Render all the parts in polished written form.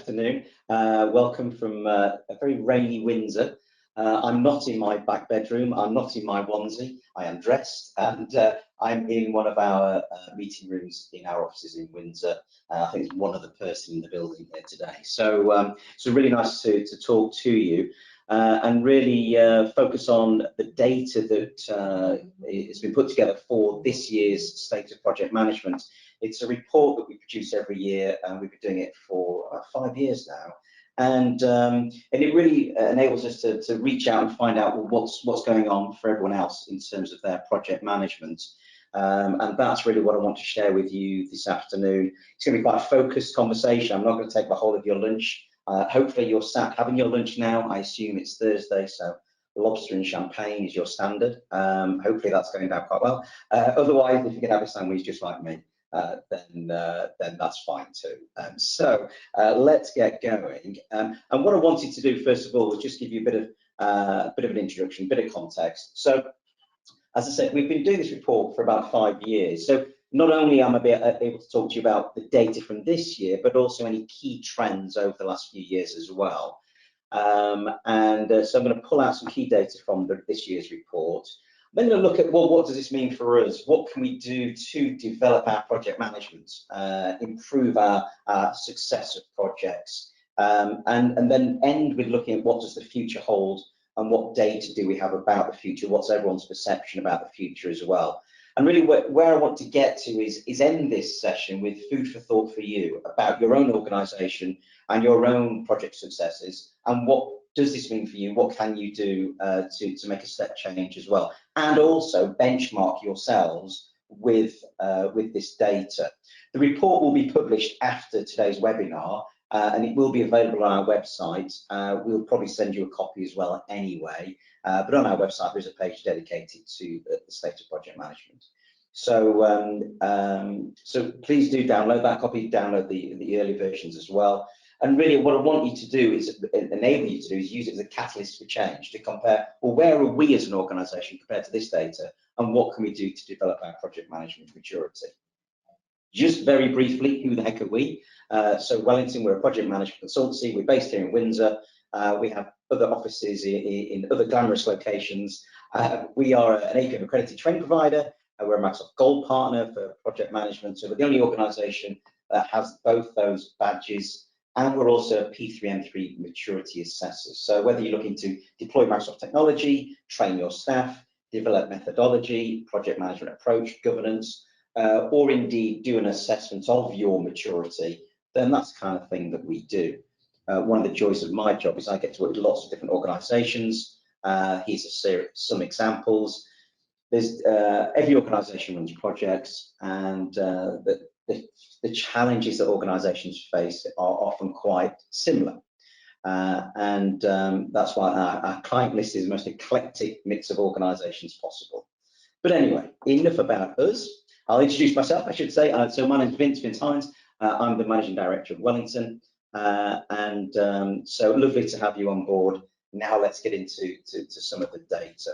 afternoon. Welcome from a very rainy Windsor. I'm not in my back bedroom, I'm not in my onesie, I am dressed, and I'm in one of our meeting rooms in our offices in Windsor. I think there's one other person in the building here today. So really nice to talk to you and really focus on the data that has been put together for this year's State of Project Management. It's a report that we produce every year, and we've been doing it for about 5 years now. And it really enables us to reach out and find out, well, what's going on for everyone else in terms of their project management. And that's really what I want to share with you this afternoon. It's going to be quite a focused conversation. I'm not going to take the whole of your lunch. Hopefully you're sat having your lunch now. I assume it's Thursday, so lobster and champagne is your standard. Hopefully that's going down quite well. Otherwise, if you can have a sandwich just like me, then that's fine too. So let's get going. And what I wanted to do first of all was just give you a bit of an introduction, a bit of context. So as I said, we've been doing this report for about 5 years. So not only am I able to talk to you about the data from this year, but also any key trends over the last few years as well. So I'm going to pull out some key data from this year's report. I'm then going to look at, well, what does this mean for us? What can we do to develop our project management, improve our success of projects, and then end with looking at what does the future hold and what data do we have about the future? What's everyone's perception about the future as well? And really where I want to get to is end this session with food for thought for you about your own organisation and your own project successes, and what does this mean for you? What can you do to make a step change as well? And also benchmark yourselves with this data. The report will be published after today's webinar, and it will be available on our website. We'll probably send you a copy as well anyway, but on our website there's a page dedicated to the State of Project Management. So, so please do download that copy, download the early versions as well. And really what I want you to do is enable you to do is use it as a catalyst for change, to compare, well, where are we as an organisation compared to this data, and what can we do to develop our project management maturity? Just very briefly, who the heck are we? So Wellingtone, we're a project management consultancy. We're based here in Windsor. We have other offices in other glamorous locations. We are an APM accredited training provider. We're a Microsoft Gold partner for project management. So we're the only organisation that has both those badges. And we're also a P3M3 maturity assessor. So whether you're looking to deploy Microsoft technology, train your staff, develop methodology, project management approach, governance, or indeed do an assessment of your maturity, then that's the kind of thing that we do. One of the joys of my job is I get to work with lots of different organisations. Here's some examples. There's every organisation runs projects, and the challenges that organisations face are often quite similar. That's why our client list is the most eclectic mix of organisations possible. But anyway, enough about us. I'll introduce myself, I should say. So my name is Vince Hines. I'm the Managing Director of Wellingtone. So lovely to have you on board. Now let's get into some of the data.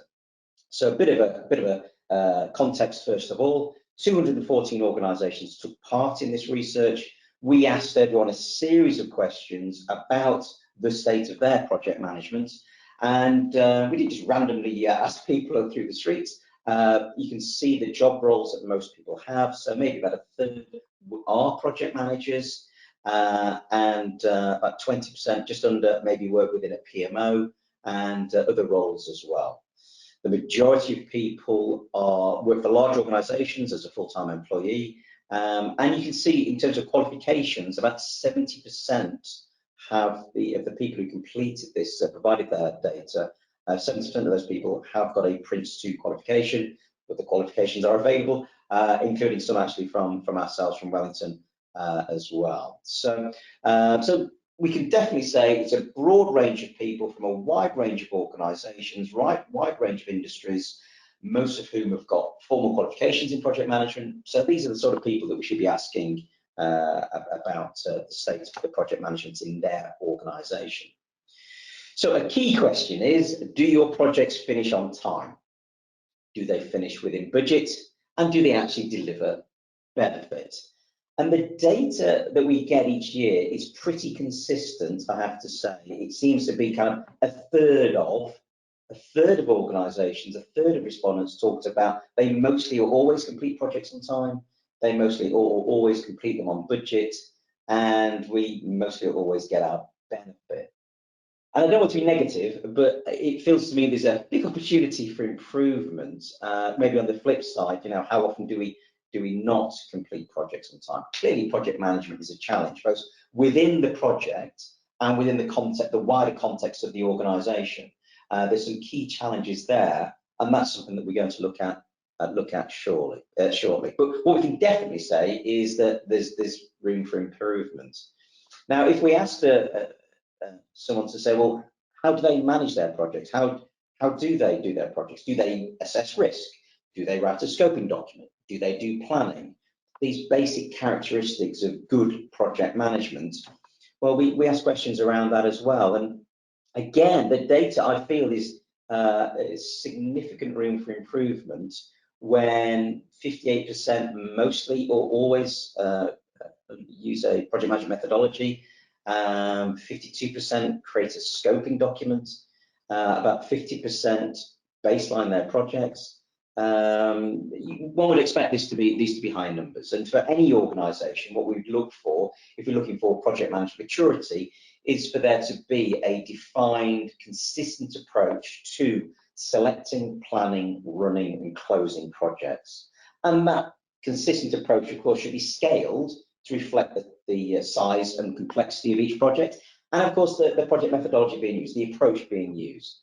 So a bit of a context first of all. 214 organisations took part in this research. We asked everyone a series of questions about the state of their project management, and we didn't just randomly ask people through the streets. You can see the job roles that most people have, so maybe about a third are project managers, and about 20%, just under, maybe work within a PMO and other roles as well. The majority of people work for large organisations as a full-time employee, and you can see in terms of qualifications, about 70% have the people who completed this, provided their data, 70% of those people have got a Prince 2 qualification, but the qualifications are available, including some actually from ourselves, from Wellingtone as well. So we can definitely say it's a broad range of people from a wide range of organisations, wide range of industries, most of whom have got formal qualifications in project management. So these are the sort of people that we should be asking about the state of the project management in their organisation. So a key question is, do your projects finish on time? Do they finish within budget? And do they actually deliver benefit? And the data that we get each year is pretty consistent, I have to say. It seems to be kind of a third of organisations, a third of respondents talked about they mostly or always complete projects on time, they mostly or always complete them on budget, and we mostly always get our benefit. And I don't want to be negative, but it feels to me there's a big opportunity for improvement. Maybe on the flip side, how often do we not complete projects on time? Clearly, project management is a challenge, both within the project and within the wider context of the organisation. There's some key challenges there, and that's something that we're going to look at shortly. But what we can definitely say is that there's room for improvement. Now, if we asked someone to say, well, how do they manage their projects? How do they do their projects? Do they assess risk? Do they write a scoping document? Do they do planning? These basic characteristics of good project management. Well, we ask questions around that as well. And again, the data I feel is significant room for improvement when 58% mostly or always use a project management methodology. 52% create a scoping document, about 50% baseline their projects. One would expect these to be high numbers, and for any organisation, what we would look for, if we're looking for project management maturity, is for there to be a defined, consistent approach to selecting, planning, running, and closing projects. And that consistent approach, of course, should be scaled to reflect the size and complexity of each project, and of course the project methodology being used, the approach being used.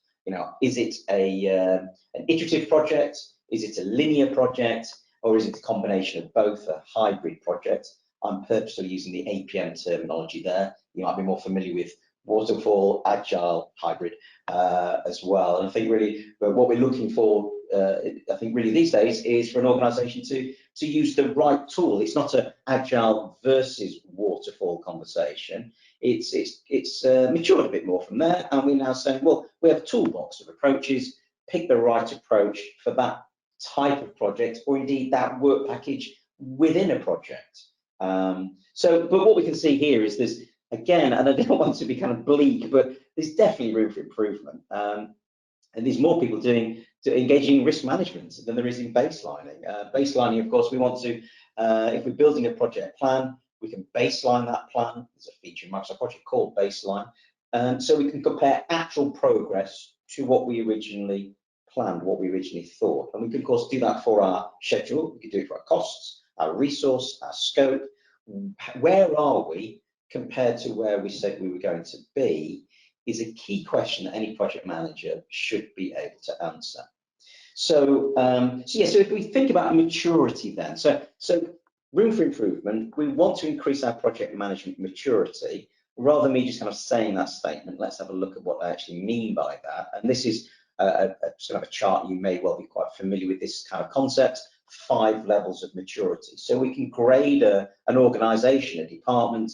Is it an iterative project? Is it a linear project? Or is it a combination of both, a hybrid project? I'm purposely using the APM terminology there. You might be more familiar with waterfall, agile, hybrid as well. And I think really what we're looking for, I think really these days, is for an organisation to use the right tool. It's not an agile versus waterfall conversation. It's matured a bit more from there, and we're now saying, well, we have a toolbox of approaches. Pick the right approach for that type of project, or indeed that work package within a project. But what we can see here is there's, again, and I don't want to be kind of bleak, but there's definitely room for improvement. And there's more people engaging in risk management than there is in baselining. Baselining, of course, we want to, if we're building a project plan, we can baseline that plan. There's a feature in Microsoft Project called Baseline. So we can compare actual progress to what we originally planned, what we originally thought. And we can, of course, do that for our schedule. We can do it for our costs, our resource, our scope. Where are we compared to where we said we were going to be is a key question that any project manager should be able to answer. So if we think about maturity then, so room for improvement, we want to increase our project management maturity. Rather than me just kind of saying that statement, let's have a look at what I actually mean by that. And this is sort of a chart. You may well be quite familiar with this kind of concept, 5 levels of maturity. So we can grade an organisation, a department,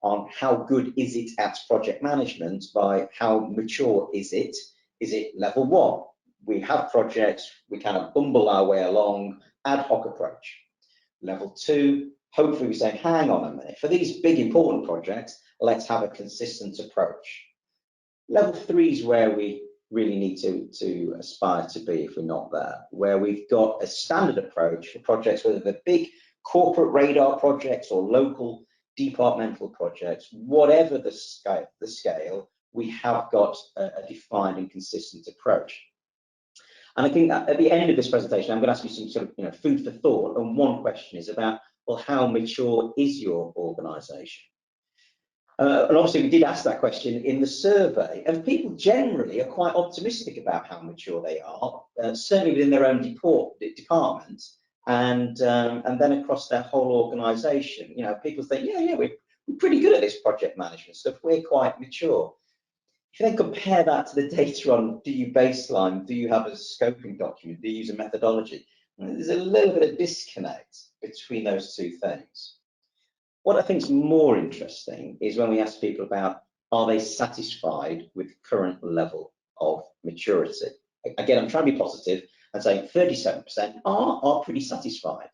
on how good is it at project management by how mature is it. Is it level 1? We have projects, we kind of bumble our way along, ad hoc approach. Level 2, hopefully we say, hang on a minute, for these big important projects, let's have a consistent approach. Level 3 is where we really need to aspire to be if we're not there, where we've got a standard approach for projects, whether they're big corporate radar projects or local departmental projects, whatever the scale, we have got a defined and consistent approach. And I think that at the end of this presentation, I'm going to ask you some sort of food for thought. And one question is about, well, how mature is your organisation? And obviously, we did ask that question in the survey, and people generally are quite optimistic about how mature they are, certainly within their own department, and then across their whole organisation. People think, yeah, we're pretty good at this project management stuff. We're quite mature. If you then compare that to the data on, do you baseline, do you have a scoping document, do you use a methodology? There's a little bit of disconnect between those two things. What I think is more interesting is when we ask people about, are they satisfied with the current level of maturity? Again, I'm trying to be positive and saying 37% are pretty satisfied.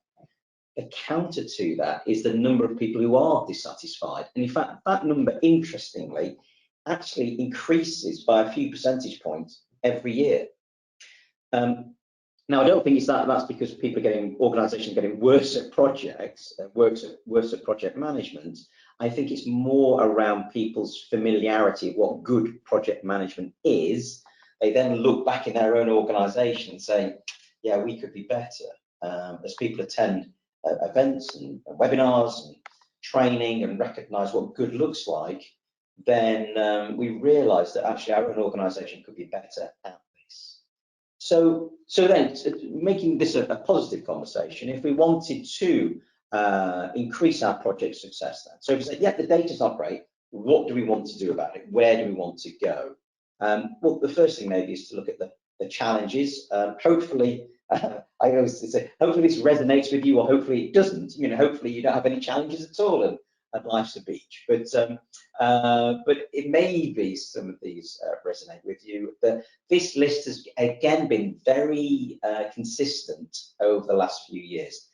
the counter to that is the number of people who are dissatisfied. And in fact, that number, interestingly, actually increases by a few percentage points every year. Now, I don't think that's because people are organisations are getting worse at projects, worse at project management. I think it's more around people's familiarity of what good project management is. They then look back in their own organisation and say, yeah, we could be better. As people attend events and webinars and training and recognise what good looks like, then we realise that actually our own organisation could be better at this. So then, making this a positive conversation, if we wanted to increase our project success then, so if we say, yeah, the data's not great, what do we want to do about it? Where do we want to go? Well, the first thing maybe is to look at the challenges. Hopefully, I always say, hopefully this resonates with you, or hopefully it doesn't. You know, hopefully you don't have any challenges at all, and life's a beach. But it may be some of these resonate with you. This list has again been very consistent over the last few years.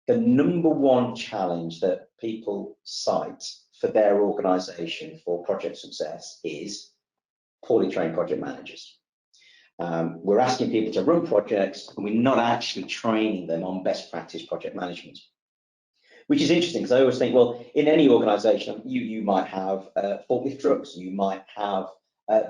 The number one challenge that people cite for their organisation for project success is poorly trained project managers. We're asking people to run projects, and we're not actually training them on best practice project management, which is interesting because I always think, well, in any organisation, you might have forklift trucks, you might have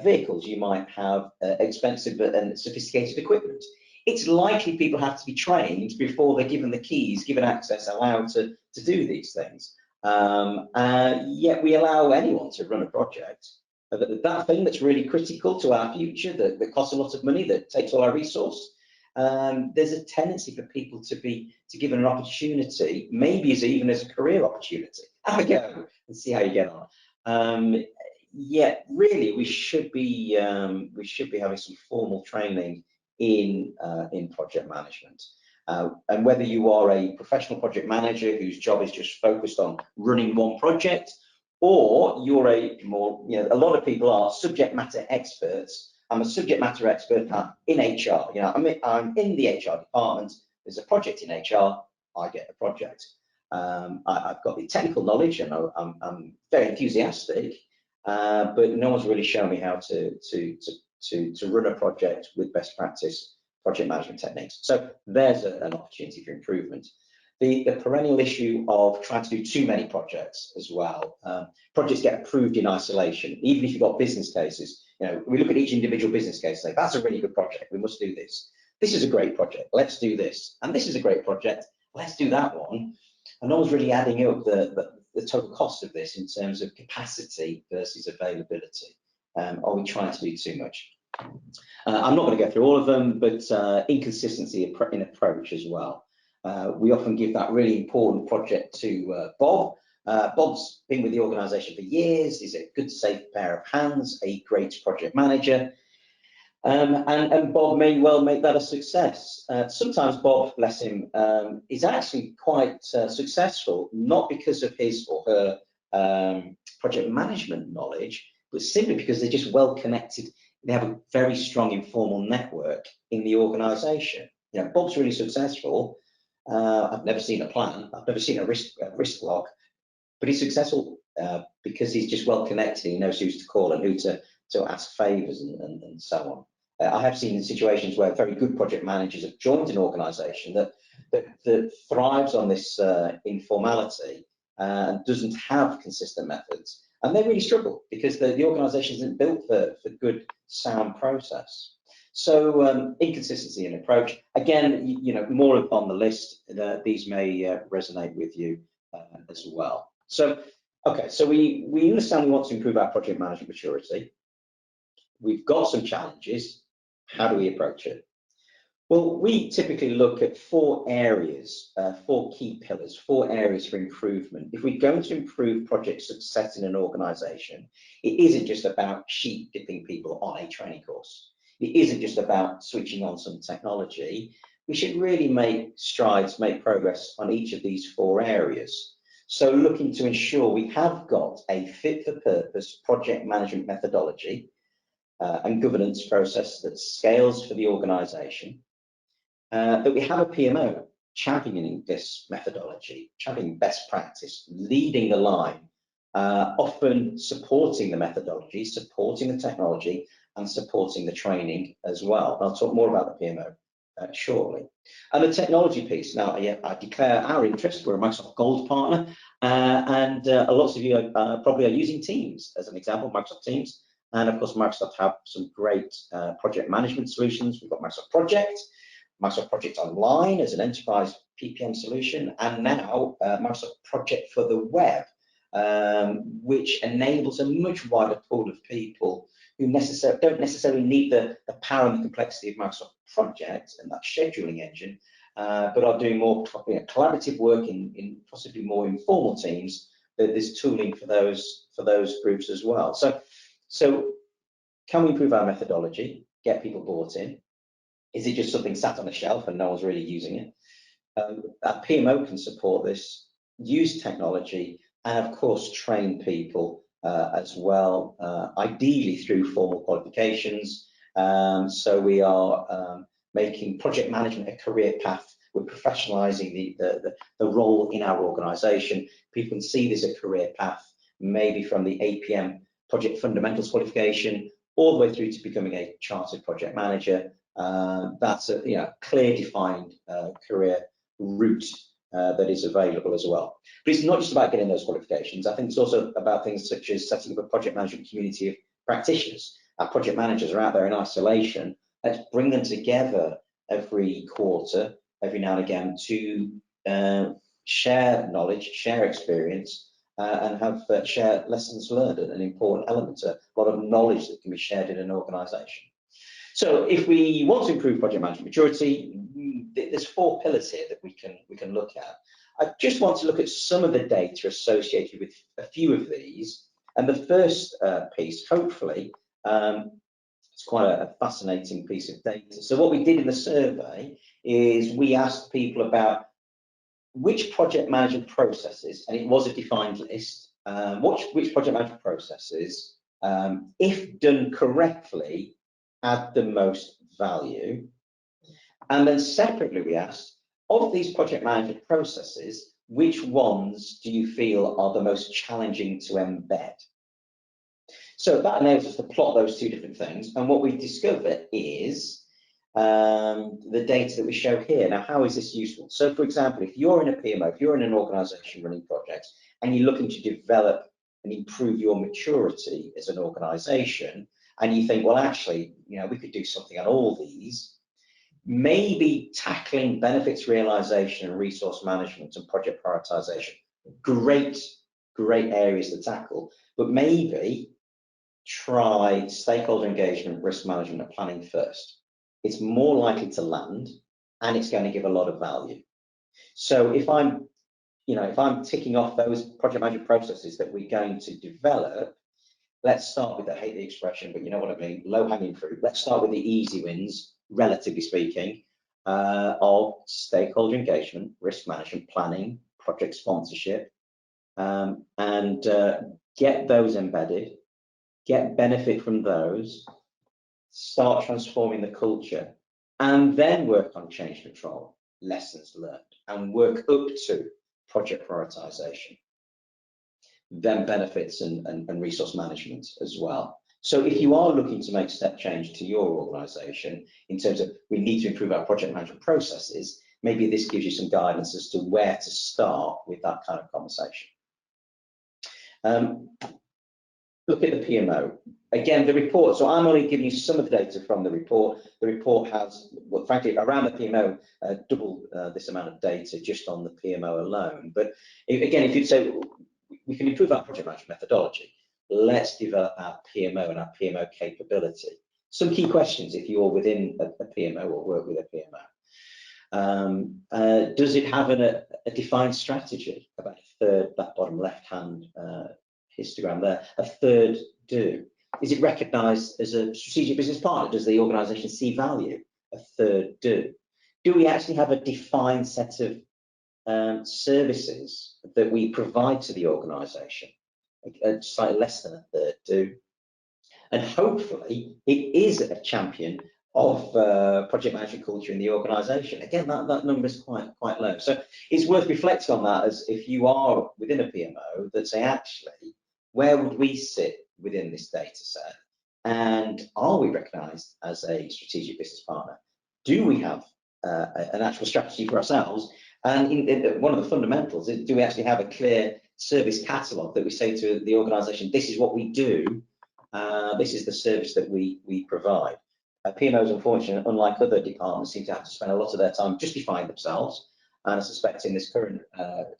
vehicles, you might have expensive and sophisticated equipment. It's likely people have to be trained before they're given the keys, given access, allowed to do these things. Yet we allow anyone to run a project. That thing that's really critical to our future, that costs a lot of money, that takes all our resource, there's a tendency for people to be given an opportunity, maybe even as a career opportunity. Have a go and see how you get on. Yet really, we should be having some formal training in project management. And whether you are a professional project manager whose job is just focused on running one project, or you're a lot of people are subject matter experts. I'm a subject matter expert in HR. You know, I'm in the HR department. There's a project in HR. I get the project. I've got the technical knowledge, and I'm very enthusiastic. But no one's really shown me how to run a project with best practice project management techniques. So there's an opportunity for improvement. The perennial issue of trying to do too many projects as well. Projects get approved in isolation, even if you've got business cases. You know, we look at each individual business case and say, that's a really good project, we must do this. This is a great project, let's do this. And this is a great project, let's do that one. And no one's really adding up the total cost of this in terms of capacity versus availability. Are we trying to do too much? I'm not going to go through all of them, but inconsistency in approach as well. We often give that really important project to Bob. Bob's been with the organisation for years. He's a good, safe pair of hands, a great project manager. And Bob may well make that a success. Sometimes Bob, bless him, is actually quite successful, not because of his or her project management knowledge, but simply because they're just well connected. They have a very strong informal network in the organisation. You know, Bob's really successful. I've never seen a plan. I've never seen a risk log, but he's successful because he's just well connected. He knows who to call and who to ask favours and so on. I have seen situations where very good project managers have joined an organisation that thrives on this informality and doesn't have consistent methods, and they really struggle because the organisation isn't built for good, sound process. So inconsistency in approach. Again, you know, more on the list. These may resonate with you as well. So, okay, so we understand we want to improve our project management maturity. We've got some challenges. How do we approach it? Well, we typically look at 4 areas, 4 key pillars, 4 areas for improvement. If we're going to improve project success in an organisation, it isn't just about sheep dipping people on a training course. It isn't just about switching on some technology. We should really make strides, make progress on each of these 4 areas. So looking to ensure we have got a fit-for-purpose project management methodology and governance process that scales for the organisation, that we have a PMO championing this methodology, championing best practice, leading the line, often supporting the methodology, supporting the technology, and supporting the training as well. I'll talk more about the PMO shortly. And the technology piece, now I declare our interest. We're a Microsoft Gold partner, and lots of you probably are using Teams as an example, Microsoft Teams. And of course, Microsoft have some great project management solutions. We've got Microsoft Project Online as an enterprise PPM solution, and now Microsoft Project for the Web, which enables a much wider pool of people who don't necessarily need the power and the complexity of Microsoft Project and that scheduling engine, but are doing more collaborative work in possibly more informal teams. There's tooling for those groups as well. So can we improve our methodology, get people bought in? Is it just something sat on a shelf and no one's really using it? Our PMO can support this, use technology, and of course train people as well, ideally through formal qualifications. So we are making project management a career path. We're professionalizing the role in our organization. People can see there's a career path, maybe from the APM Project Fundamentals qualification all the way through to becoming a chartered project manager. That's a clear defined career route that is available as well. But it's not just about getting those qualifications. I think it's also about things such as setting up a project management community of practitioners. Our project managers are out there in isolation. Let's bring them together every quarter, every now and again, to share knowledge, share experience, and have share lessons learned, an important element, a lot of knowledge that can be shared in an organisation. So if we want to improve project management maturity, there's 4 pillars here that we can look at. I just want to look at some of the data associated with a few of these. And the first piece, hopefully, it's quite a fascinating piece of data. So what we did in the survey is we asked people about which project management processes, and it was a defined list, which project management processes, if done correctly, add the most value. And then separately we asked, of these project management processes, which ones do you feel are the most challenging to embed? So that enables us to plot those 2 different things. And what we discovered is the data that we show here. Now, how is this useful? So for example, if you're in a PMO, if you're in an organization running projects and you're looking to develop and improve your maturity as an organization, and you think, well, actually, we could do something on all these, maybe tackling benefits realization and resource management and project prioritization, great areas to tackle, but maybe try stakeholder engagement, risk management, and planning first. It's more likely to land, and it's going to give a lot of value. So if I'm ticking off those project management processes that we're going to develop, let's start with, I hate the expression, but you know what I mean, low-hanging fruit. Let's start with the easy wins, relatively speaking, of stakeholder engagement, risk management, planning, project sponsorship, and get those embedded, get benefit from those, start transforming the culture, and then work on change control, lessons learned, and work up to project prioritization, then benefits and resource management as well. So if you are looking to make step change to your organization in terms of we need to improve our project management processes, maybe this gives you some guidance as to where to start with that kind of conversation. Look at the PMO. Again, the report, so I'm only giving you some of the data from the report. The report has, well, frankly, around the PMO, double this amount of data just on the PMO alone. But again, if you'd say, we can improve our project management methodology, let's develop our PMO and our PMO capability. Some key questions if you're within a PMO or work with a PMO. Does it have a defined strategy? About a third, that bottom left-hand histogram there, a third do. Is it recognized as a strategic business partner? Does the organization see value? A third do. Do we actually have a defined set of services that we provide to the organization? Slightly less than a third do. And hopefully it is a champion project management culture in the organisation. Again, that number is quite low. So it's worth reflecting on that, as if you are within a PMO, that say, actually, where would we sit within this data set? And are we recognised as a strategic business partner? Do we have an actual strategy for ourselves? And one of the fundamentals is, do we actually have a clear service catalogue that we say to the organisation, this is what we do, this is the service that we provide. PMOs, unfortunately, unlike other departments, seem to have to spend a lot of their time justifying themselves. And I suspect in this current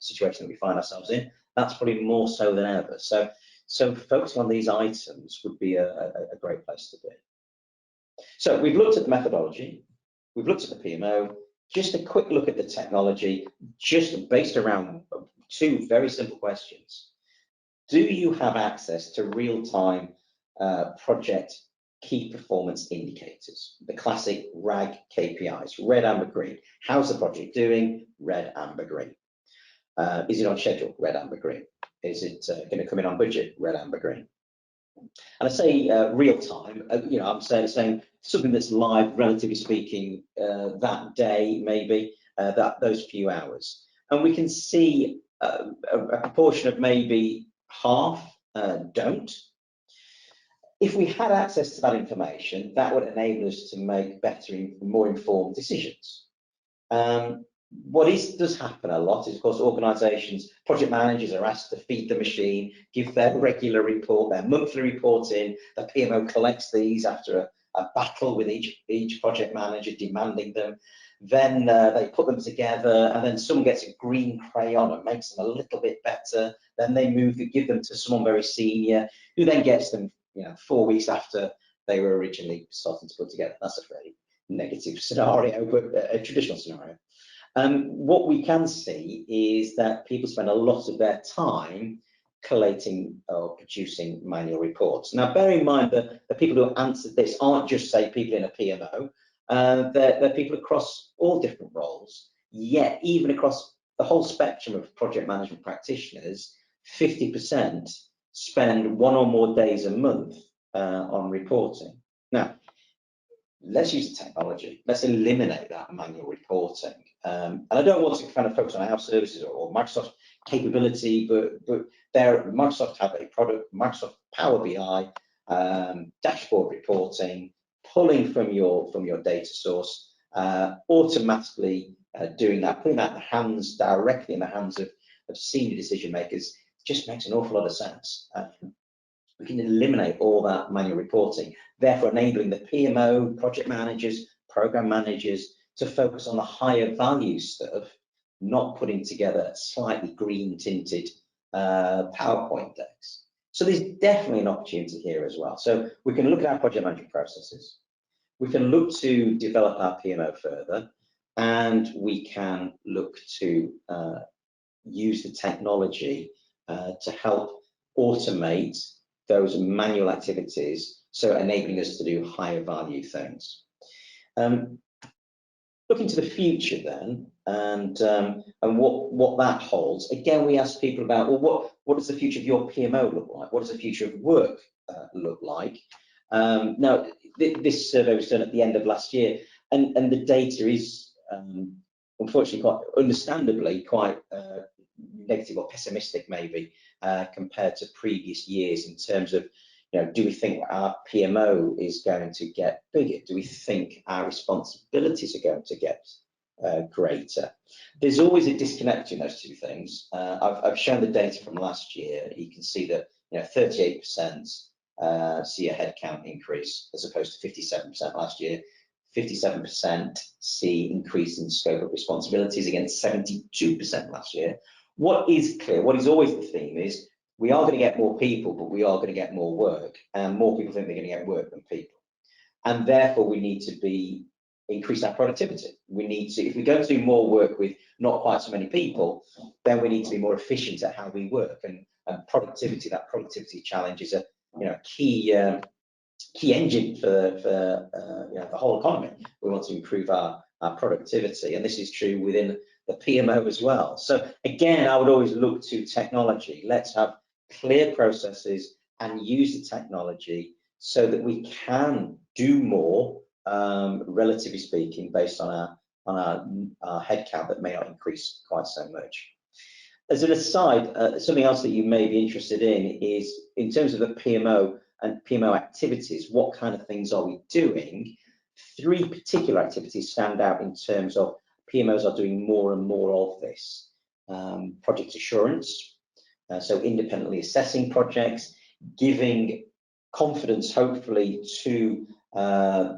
situation that we find ourselves in, that's probably more so than ever. So focusing on these items would be a great place to be. So we've looked at the methodology, we've looked at the PMO, just a quick look at the technology, just based around two very simple questions. Do you have access to real-time project key performance indicators, the classic RAG KPIs, red, amber, green? How's the project doing? Red, amber, green. Is it on schedule? Red, amber, green. Is it going to come in on budget? Red, amber, green. And I say real time, I'm saying something that's live, relatively speaking, that day, maybe, those few hours. And we can see a proportion of maybe half don't. If we had access to that information, that would enable us to make better, more informed decisions. What does happen a lot is, of course, organisations, project managers are asked to feed the machine, give their regular report, their monthly report in. The PMO collects these after a battle with each project manager demanding them. Then they put them together, and then someone gets a green crayon and makes them a little bit better. Then they give them to someone very senior, who then gets them 4 weeks after they were originally starting to put together. That's a very negative scenario, but a traditional scenario. What we can see is that people spend a lot of their time collating or producing manual reports. Now, bear in mind that the people who answered this aren't just, say, people in a PMO. They're people across all different roles, yet even across the whole spectrum of project management practitioners, 50% spend 1 or more days a month on reporting. Now, let's use the technology. Let's eliminate that manual reporting. And I don't want to kind of focus on our services or Microsoft capability, but Microsoft have a product, Microsoft Power BI, dashboard reporting, pulling from your data source, automatically doing that, putting that directly in the hands of senior decision makers, just makes an awful lot of sense. We can eliminate all that manual reporting, therefore enabling the PMO, project managers, program managers to focus on the higher value stuff, not putting together slightly green tinted PowerPoint decks. So there's definitely an opportunity here as well. So we can look at our project management processes, we can look to develop our PMO further, and we can look to use the technology to help automate those manual activities, so enabling us to do higher value things. Looking to the future then, and what that holds. Again, we ask people about, well, what does the future of your PMO look like? What does the future of work look like? Now, this survey was done at the end of last year, and the data is unfortunately, quite understandably, quite negative or pessimistic maybe compared to previous years in terms of, do we think our PMO is going to get bigger? Do we think our responsibilities are going to get greater? There's always a disconnect in those two things. I've shown the data from last year. You can see that 38% see a headcount increase as opposed to 57% last year. 57% see increase in scope of responsibilities against 72% last year. What is clear, what is always the theme is, we are going to get more people, but we are going to get more work, and more people think they're going to get work than people. And therefore, we need to increase our productivity. We need to, if we're going to do more work with not quite so many people, then we need to be more efficient at how we work. And productivity, that productivity challenge is a key engine for the whole economy. We want to improve our productivity, and this is true within the PMO as well. So again, I would always look to technology. Let's have clear processes and use the technology so that we can do more relatively speaking, based on our headcount that may not increase quite so much. As an aside, something else that you may be interested in is, in terms of the PMO and PMO activities, what kind of things are we doing? 3 particular activities stand out in terms of PMOs are doing more and more of this. Project assurance, so independently assessing projects, giving confidence, hopefully, to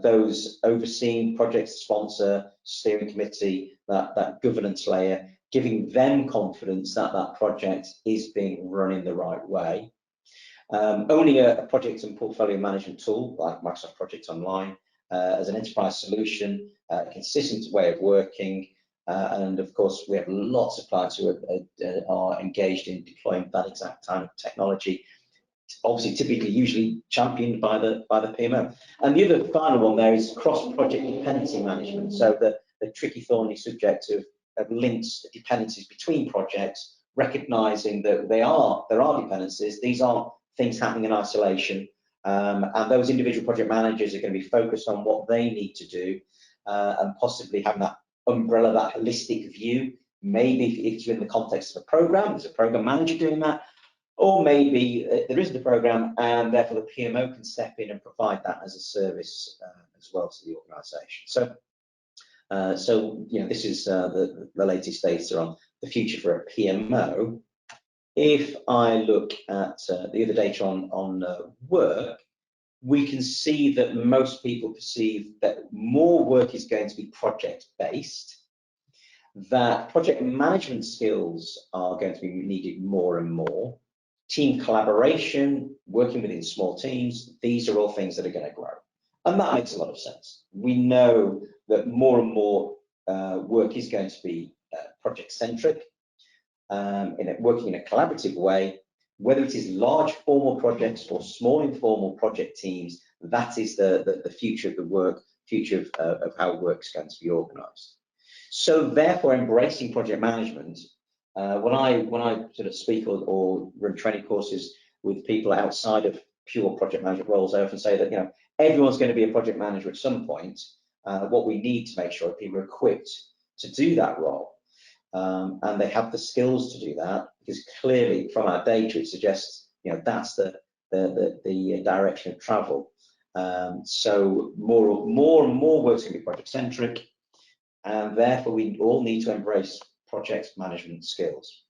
those overseeing projects, sponsor, steering committee, that governance layer, giving them confidence that that project is being run in the right way. Owning a project and portfolio management tool like Microsoft Project Online as an enterprise solution, a consistent way of working, and of course we have lots of clients who are engaged in deploying that exact kind of technology, obviously typically usually championed by the PMO. And the other final one there is cross-project dependency management, so the tricky, thorny subject of links, dependencies between projects, recognizing that there are dependencies. These aren't things happening in isolation, and those individual project managers are going to be focused on what they need to do, and possibly having that umbrella, that holistic view. Maybe if you're in the context of a program, there's a program manager doing that, or maybe there isn't a program and therefore the PMO can step in and provide that as a service as well to the organization. So you know, this is the latest data on the future for a PMO. If I look at the other data on work, we can see that most people perceive that more work is going to be project-based, that project management skills are going to be needed more and more, team collaboration, working within small teams, these are all things that are going to grow. And that makes a lot of sense. We know that more and more work is going to be project-centric, working in a collaborative way, whether it is large formal projects or small informal project teams. That is the future of the work, future of how work is going to be organised. So therefore, embracing project management, when I sort of speak or run training courses with people outside of pure project management roles, I often say that, you know, everyone's going to be a project manager at some point. What we need to make sure people are equipped to do that role, and they have the skills to do that, because clearly from our data it suggests, you know, that's the direction of travel. So more and more work's going to be project centric, and therefore we all need to embrace project management skills.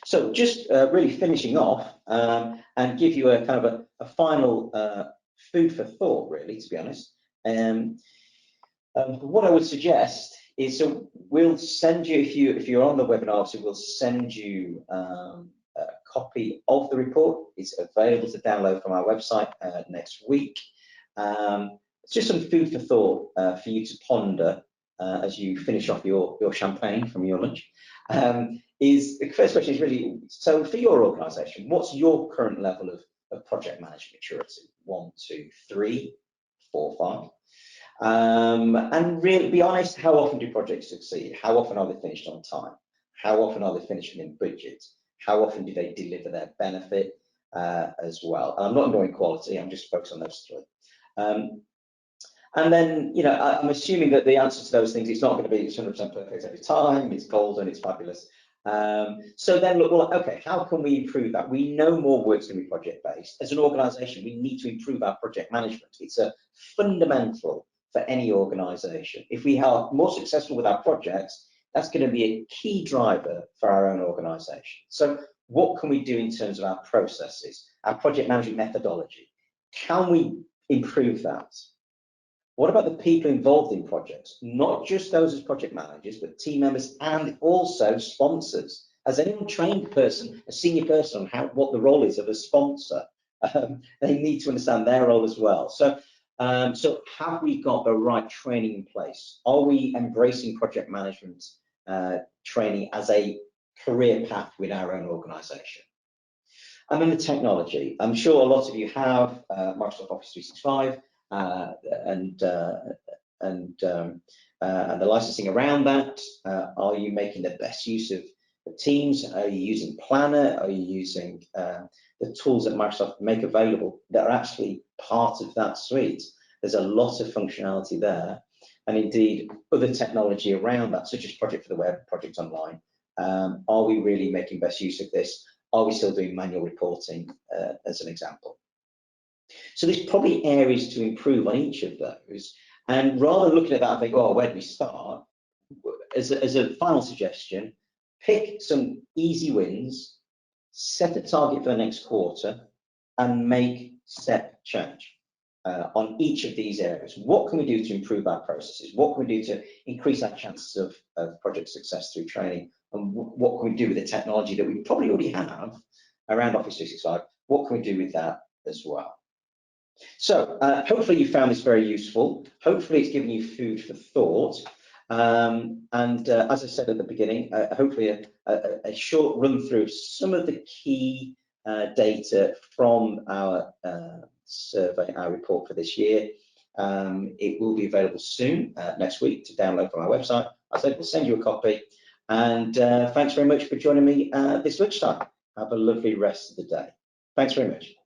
So just really finishing off, and give you a kind of a final food for thought, really, to be honest. What I would suggest is, so we'll send you, if you're on the webinar, so we'll send you a copy of the report. It's available to download from our website next week. It's just some food for thought for you to ponder as you finish off your champagne from your lunch. The first question is really, so for your organisation, what's your current level of project management maturity? 1, 2, 3, 4, 5. And really be honest, how often do projects succeed? How often are they finished on time? How often are they finished within budget? How often do they deliver their benefit as well? And I'm not ignoring quality, I'm just focused on those 3. And then, you know, I'm assuming that the answer to those things, it's not going to be 100% perfect every time, it's golden, it's fabulous. So then look, well, okay, how can we improve that? We know more work's going to be project-based. As an organisation, we need to improve our project management. It's a fundamental for any organisation. If we are more successful with our projects, that's going to be a key driver for our own organisation. So what can we do in terms of our processes, our project management methodology? Can we improve that? What about the people involved in projects? Not just those as project managers, but team members and also sponsors. Has anyone trained a person, a senior person, on what the role is of a sponsor? They need to understand their role as well. So have we got the right training in place? Are we embracing project management training as a career path with our own organisation? And then the technology. I'm sure a lot of you have Microsoft Office 365 and the licensing around that. Are you making the best use of the Teams? Are you using Planner? Are you using the tools that Microsoft make available that are actually part of that suite? There's a lot of functionality there, and indeed other technology around that, such as Project for the Web, Project Online. Are we really making best use of this? Are we still doing manual reporting, as an example? So there's probably areas to improve on each of those. And rather than looking at that and think, oh, where do we start? As a final suggestion, pick some easy wins, set a target for the next quarter, and make step change on each of these areas. What can we do to improve our processes? What can we do to increase our chances of project success through training? And what can we do with the technology that we probably already have around Office 365? What can we do with that as well? So hopefully you found this very useful. Hopefully it's given you food for thought. As I said at the beginning, hopefully a short run through of some of the key data from our survey, our report for this year. It will be available soon, next week, to download from our website. I said we'll send you a copy. And thanks very much for joining me this lunchtime. Have a lovely rest of the day. Thanks very much.